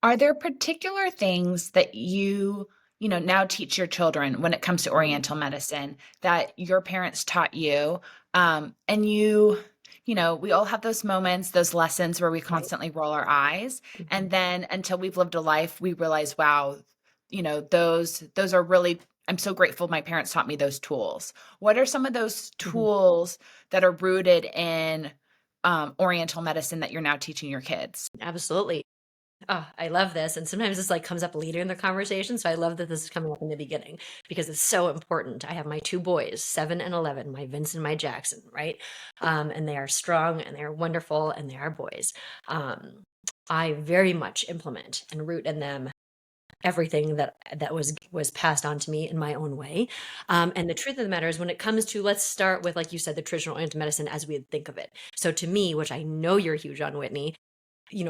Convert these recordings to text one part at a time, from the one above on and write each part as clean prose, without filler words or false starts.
Are there particular things that now teach your children when it comes to Oriental medicine that your parents taught you? And we all have those moments, those lessons where we Right. constantly roll our eyes. Mhm. And then until we've lived a life, we realize, wow, those are really, I'm so grateful my parents taught me those tools. What are some of those Mhm. tools that are rooted in Oriental medicine that you're now teaching your kids? Absolutely. Oh, I love this. And sometimes this like comes up later in the conversation. So I love that this is coming up in the beginning because it's so important. I have my two boys, 7 and 11, my Vince and my Jackson, right? And they are strong and they are wonderful and they are boys. Um, I very much implement and root in them everything that was passed on to me in my own way. And the truth of the matter is when it comes to, let's start with, like you said, the traditional anti-medicine as we would think of it. So to me, which I know you're huge on, Whitney,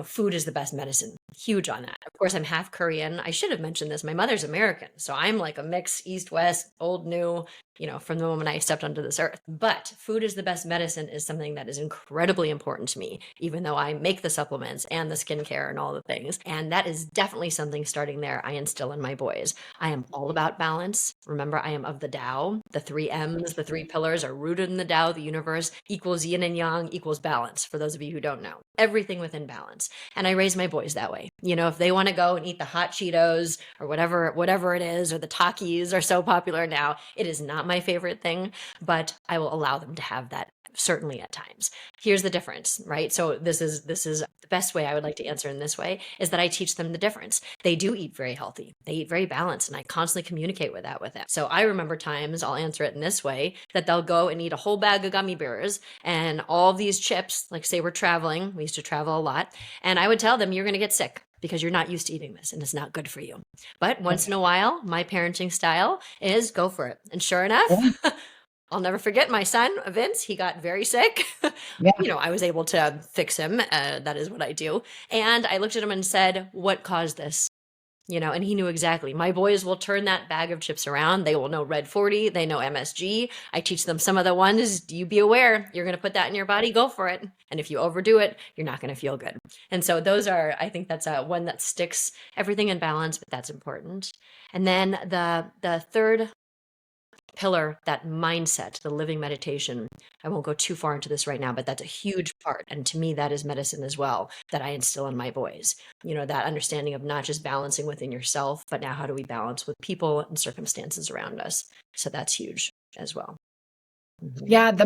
food is the best medicine. Huge on that. Of course, I'm half Korean. I should have mentioned this. My mother's American. So I'm like a mix, East, West, old, new, from the moment I stepped onto this earth. But food is the best medicine is something that is incredibly important to me, even though I make the supplements and the skincare and all the things. And that is definitely something starting there I instill in my boys. I am all about balance. Remember, I am of the Tao. The three M's, the three pillars are rooted in the Tao. The universe equals yin and yang equals balance, for those of you who don't know. Everything within balance. And I raise my boys that way. If they want to go and eat the hot Cheetos or whatever it is, or the Takis are so popular now, it is not my favorite thing, but I will allow them to have that certainly at times. Here's the difference, right? So this is the best way I would like to answer in this way is that I teach them the difference. They do eat very healthy. They eat very balanced, and I constantly communicate with that with them. So I remember times, I'll answer it in this way, that they'll go and eat a whole bag of gummy bears and all these chips, like say we're traveling, we used to travel a lot, and I would tell them, you're going to get sick because you're not used to eating this and it's not good for you. But once in a while, my parenting style is go for it. And sure enough, Yeah. I'll never forget my son, Vince. He got very sick. Yeah. I was able to fix him. That is what I do. And I looked at him and said, what caused this? And he knew exactly. My boys will turn that bag of chips around. They will know Red 40. They know MSG. I teach them some of the ones. Do you be aware? You're going to put that in your body. Go for it. And if you overdo it, you're not going to feel good. And so those are, I think that's one that sticks. Everything in balance, but that's important. And then the third pillar, that mindset, the living meditation. I won't go too far into this right now, but that's a huge part. And to me, that is medicine as well, that I instill in my boys. That understanding of not just balancing within yourself, but now how do we balance with people and circumstances around us? So that's huge as well. Mhm. Yeah, the